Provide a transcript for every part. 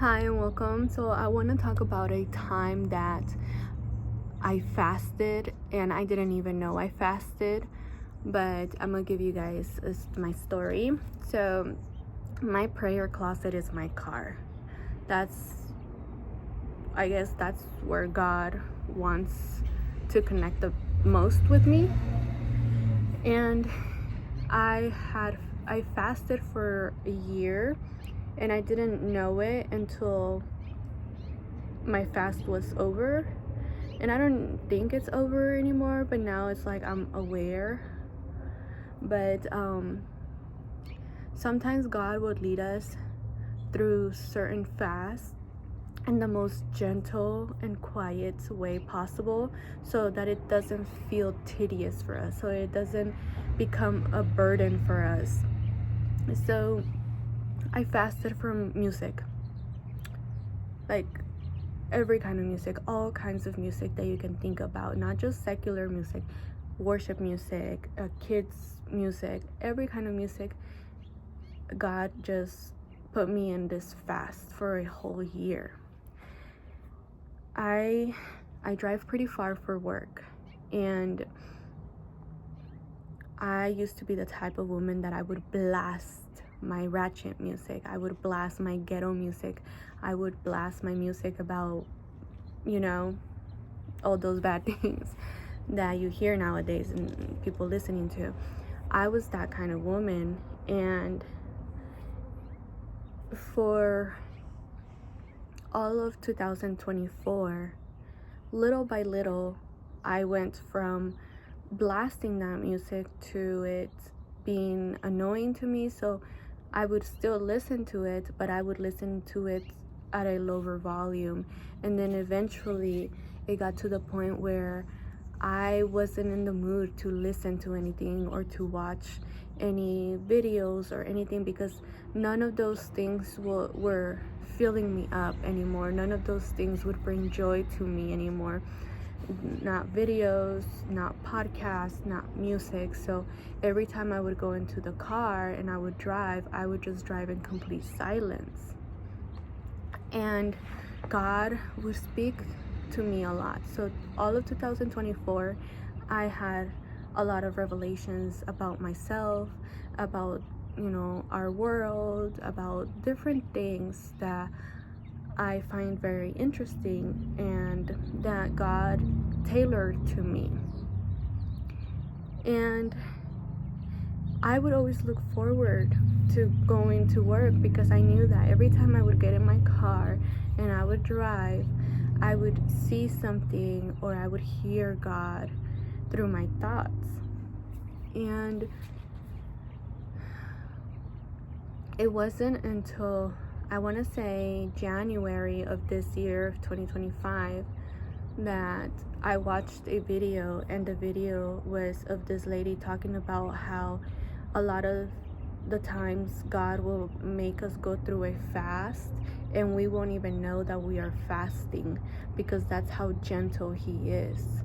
Hi and welcome. So I want to talk about a time that I fasted and I didn't even know I fasted, but I'm gonna give you guys my story. So my prayer closet is my car. That's, I guess that's where God wants to connect the most with me. And I fasted for a year and I didn't know it until my fast was over. And I don't think it's over anymore, but now it's like I'm aware. But sometimes God would lead us through certain fasts in the most gentle and quiet way possible, so that it doesn't feel tedious for us, so it doesn't become a burden for us. So I fasted from music, like every kind of music, all kinds of music that you can think about, not just secular music, worship music, kids music, every kind of music. God just put me in this fast for a whole year. I drive pretty far for work, and I used to be the type of woman that I would blast my ratchet music, I would blast my ghetto music, I would blast my music about, you know, all those bad things that you hear nowadays and people listening to. I was that kind of woman, and for all of 2024, little by little, I went from blasting that music to it being annoying to me. So I would still listen to it, but I would listen to it at a lower volume. And then eventually it got to the point where I wasn't in the mood to listen to anything or to watch any videos or anything, because none of those things were filling me up anymore. None of those things would bring joy to me anymore. Not videos, not podcasts, not music. So every time I would go into the car and I would drive, I would just drive in complete silence. And God would speak to me a lot. So all of 2024, I had a lot of revelations about myself, about, our world, about different things that I find very interesting and that God tailored to me. And I would always look forward to going to work, because I knew that every time I would get in my car and I would drive, I would see something or I would hear God through my thoughts. And it wasn't until, I want to say, January of this year of 2025, that I watched a video, and the video was of this lady talking about how a lot of the times God will make us go through a fast and we won't even know that we are fasting, because that's how gentle he is,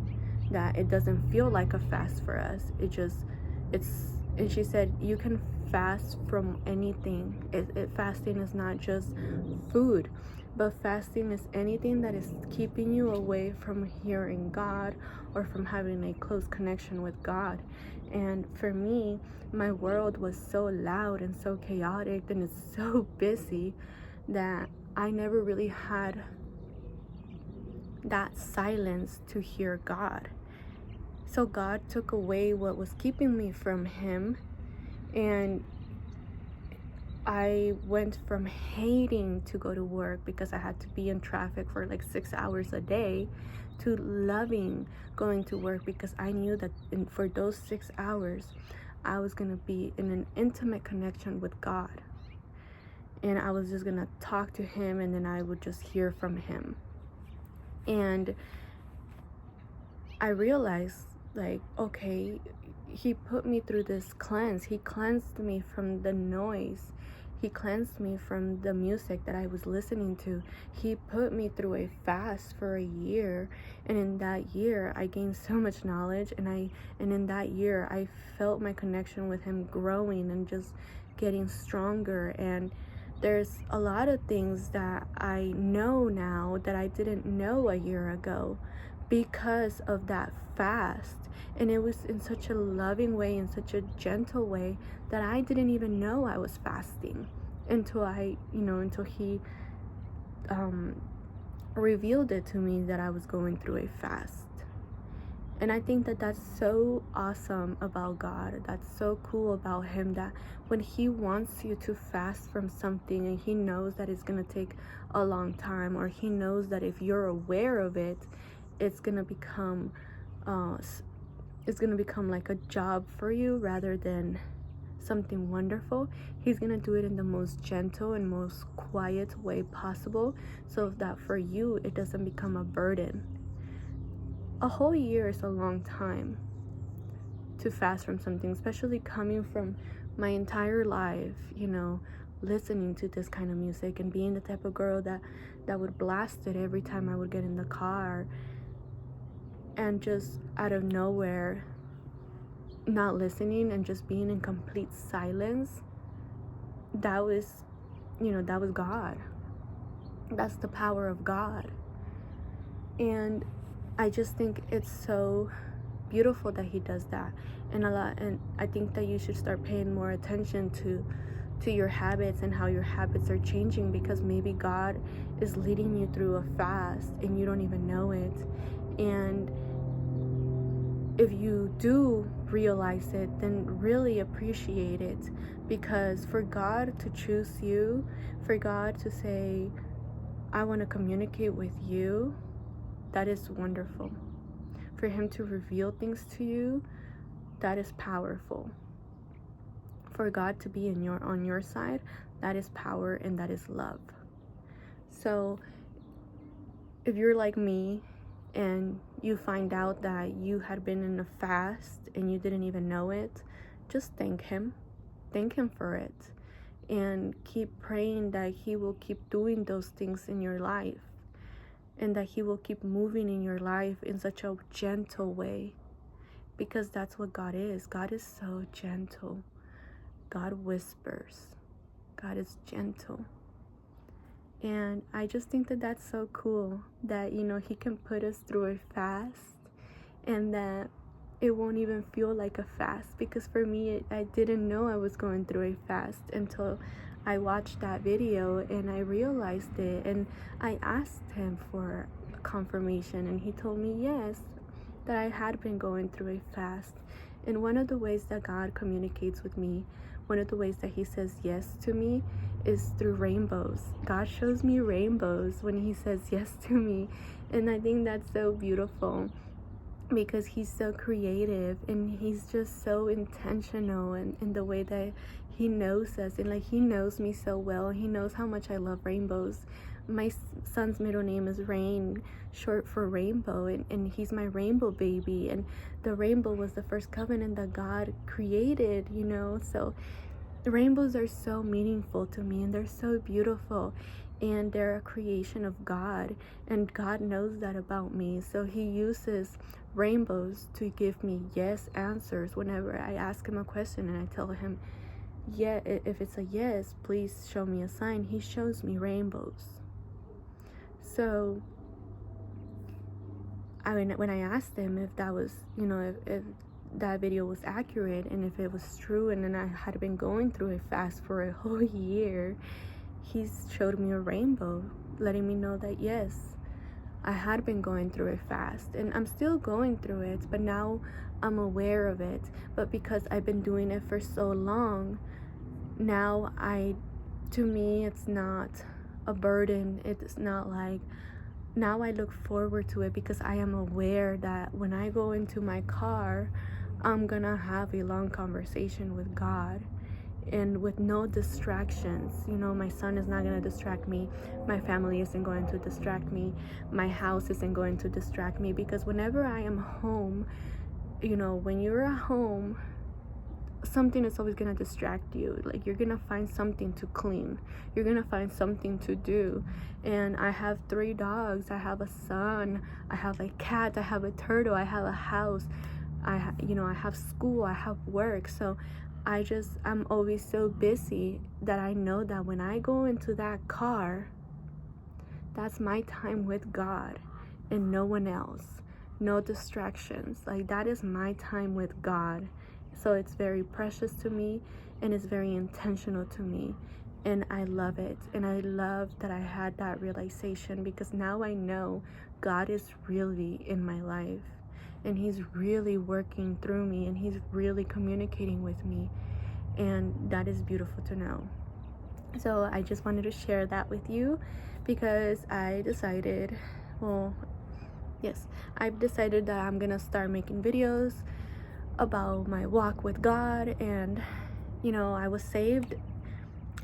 that it doesn't feel like a fast for us. And she said, you can fast from anything. Fasting is not just food, but fasting is anything that is keeping you away from hearing God or from having a close connection with God. And for me, my world was so loud and so chaotic and it's so busy that I never really had that silence to hear God. So God took away what was keeping me from him, and I went from hating to go to work because I had to be in traffic for like 6 hours a day, to loving going to work, because I knew that for those 6 hours I was going to be in an intimate connection with God, and I was just going to talk to him, and then I would just hear from him. And I realized, like, okay, he put me through this cleanse. He cleansed me from the noise. He cleansed me from the music that I was listening to. He put me through a fast for a year, and in that year I gained so much knowledge, and in that year I felt my connection with him growing and just getting stronger. And There's a lot of things that I know now that I didn't know a year ago because of that fast. And it was in such a loving way, in such a gentle way, that I didn't even know I was fasting until until he revealed it to me that I was going through a fast. And I think that that's so awesome about God. That's so cool about him, that when he wants you to fast from something and he knows that it's going to take a long time, or he knows that if you're aware of it, it's going to become like a job for you rather than something wonderful. He's going to do it in the most gentle and most quiet way possible, so that for you it doesn't become a burden. A whole year is a long time to fast from something, especially coming from my entire life, listening to this kind of music and being the type of girl that would blast it every time I would get in the car, and just out of nowhere not listening and just being in complete silence. That was God. That's the power of God. And I just think it's so beautiful that he does that. And I think that you should start paying more attention to your habits and how your habits are changing, because maybe God is leading you through a fast and you don't even know it. And if you do realize it, then really appreciate it, because for God to choose you, for God to say, I want to communicate with you, that is wonderful. For him to reveal things to you, that is powerful. For God to be on your side, that is power and that is love. So if you're like me and you find out that you had been in a fast and you didn't even know it, just thank him for it, and keep praying that he will keep doing those things in your life, and that he will keep moving in your life in such a gentle way, because that's what God is. God is so gentle. God whispers. God is gentle. And I just think that that's so cool that, he can put us through a fast and that it won't even feel like a fast. Because for me, I didn't know I was going through a fast until I watched that video and I realized it. And I asked him for confirmation and he told me yes, that I had been going through a fast. And one of the ways that God communicates with me, one of the ways that he says yes to me, is through rainbows. God shows me rainbows when he says yes to me. And I think that's so beautiful, because he's so creative and he's just so intentional in the way that he knows us, and like he knows me so well. He knows how much I love rainbows. My son's middle name is Rain, short for rainbow, and he's my rainbow baby. And the rainbow was the first covenant that God created, so rainbows are so meaningful to me, and they're so beautiful, and they're a creation of God, and God knows that about me. So he uses rainbows to give me yes answers whenever I ask him a question and I tell him, yeah, if it's a yes, please show me a sign. He shows me rainbows. So when I asked him if that was, if that video was accurate and if it was true, and then I had been going through a fast for a whole year, he showed me a rainbow, letting me know that yes, I had been going through a fast, and I'm still going through it, but now I'm aware of it. But because I've been doing it for so long, now to me, it's not a burden. It's not like, now I look forward to it, because I am aware that when I go into my car, I'm gonna have a long conversation with God, and with no distractions. My son is not going to distract me. My family isn't going to distract me. My house isn't going to distract me, because whenever I am home, when you're at home, something is always going to distract you. Like, you're going to find something to clean. You're going to find something to do. And I have 3 dogs. I have a son. I have a cat. I have a turtle. I have a house. I have school. I have work. So I'm always so busy that I know that when I go into that car, that's my time with God and no one else. No distractions. Like, that is my time with God. So it's very precious to me and it's very intentional to me. And I love it. And I love that I had that realization, because now I know God is really in my life. And he's really working through me, and he's really communicating with me. And that is beautiful to know. So I just wanted to share that with you, because I've decided that I'm gonna start making videos about my walk with God. And I was saved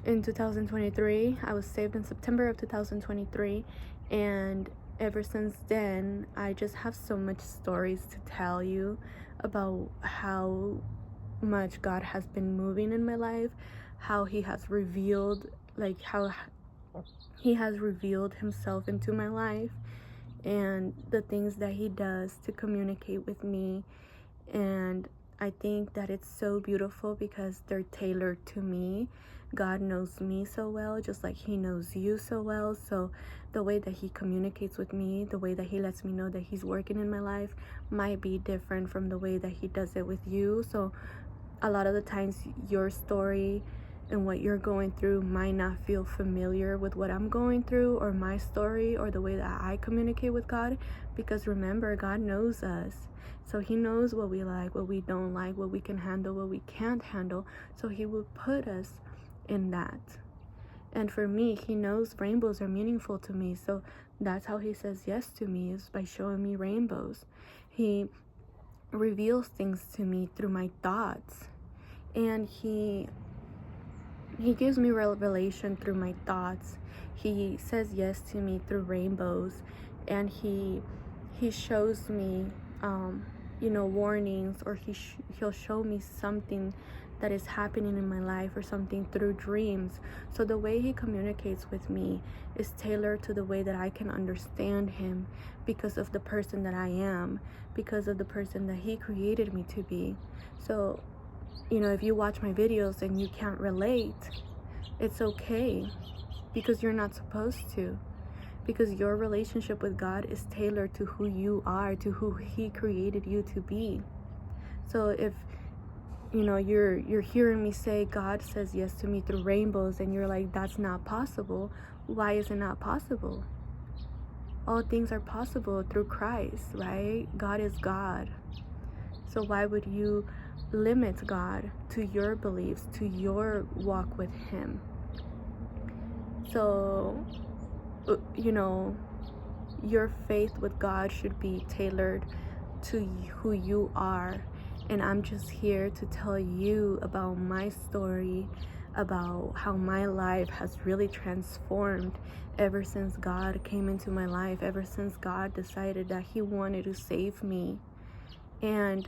in 2023. I was saved in September of 2023, and ever since then I just have so much stories to tell you about how much God has been moving in my life, how he has revealed himself into my life, and the things that he does to communicate with me. And I think that it's so beautiful because they're tailored to me. God knows me so well, just like he knows you so well. So the way that he communicates with me, the way that he lets me know that he's working in my life, might be different from the way that he does it with you. So a lot of the times your story and what you're going through might not feel familiar with what I'm going through, or my story, or the way that I communicate with God. Because remember, God knows us. So he knows what we like, what we don't like, what we can handle, what we can't handle. So he will put us in that. And for me, he knows rainbows are meaningful to me. So that's how he says yes to me, is by showing me rainbows. He reveals things to me through my thoughts. And he gives me revelation through my thoughts. He says yes to me through rainbows. And he shows me warnings, or he'll show me something that is happening in my life, or something through dreams. So the way he communicates with me is tailored to the way that I can understand him, because of the person that I am, because of the person that he created me to be. So if you watch my videos and you can't relate, it's okay, because you're not supposed to. Because your relationship with God is tailored to who you are, to who he created you to be. So if you're hearing me say God says yes to me through rainbows, and you're like, that's not possible, why is it not possible? All things are possible through Christ, right? God is God. So why would you limit God to your beliefs, to your walk with him? So your faith with God should be tailored to who you are. And I'm just here to tell you about my story, about how my life has really transformed ever since God came into my life, ever since God decided that he wanted to save me. And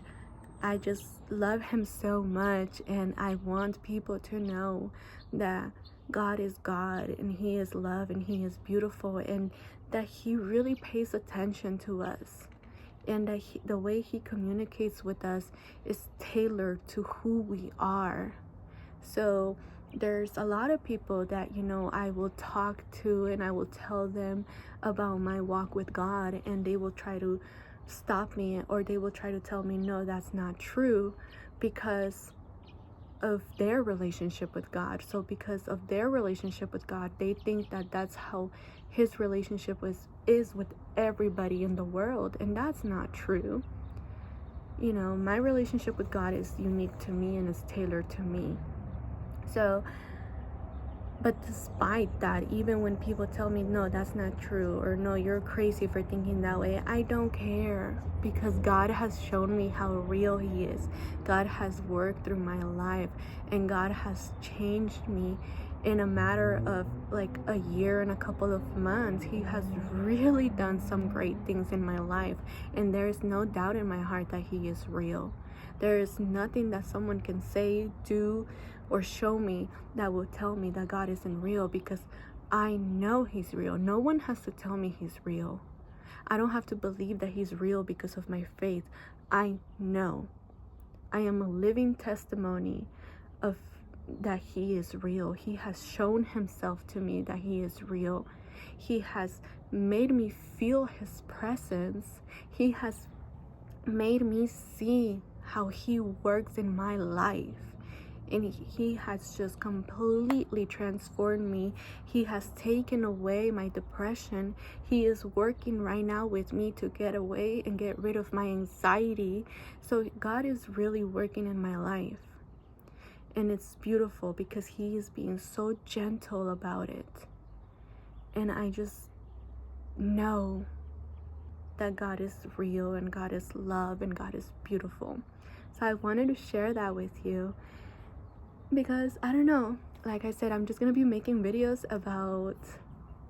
I just love him so much, and I want people to know that God is God, and he is love, and he is beautiful, and that he really pays attention to us, and that the way he communicates with us is tailored to who we are. So there's a lot of people that I will talk to, and I will tell them about my walk with God, and they will try to stop me, or they will try to tell me, no, that's not true, because of their relationship with God. So because of their relationship with God, they think that that's how his relationship is with everybody in the world, and that's not true. My relationship with God is unique to me, and is tailored to me. So, but despite that, even when people tell me, no, that's not true, or no, you're crazy for thinking that way, I don't care, because God has shown me how real he is. God has worked through my life, and God has changed me in a matter of like a year and a couple of months. He has really done some great things in my life, and there is no doubt in my heart that he is real. There is nothing that someone can say, do, or show me that will tell me that God isn't real, because I know he's real. No one has to tell me he's real. I don't have to believe that he's real because of my faith. I know. I am a living testimony of that He is real. He has shown Himself to me that He is real. He has made me feel His presence. He has made me see how He works in my life. And He has just completely transformed me. He has taken away my depression. He is working right now with me to get away and get rid of my anxiety. So God is really working in my life. And it's beautiful because He is being so gentle about it. And I just know that God is real and God is love and God is beautiful. So I wanted to share that with you because I don't know, like I said, I'm just gonna be making videos about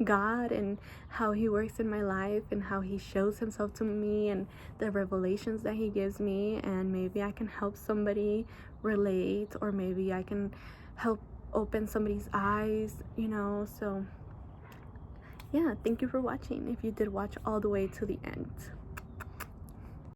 God and how He works in my life and how He shows Himself to me and the revelations that He gives me, and maybe I can help somebody relate, or maybe I can help open somebody's eyes, so yeah, thank you for watching if you did watch all the way to the end.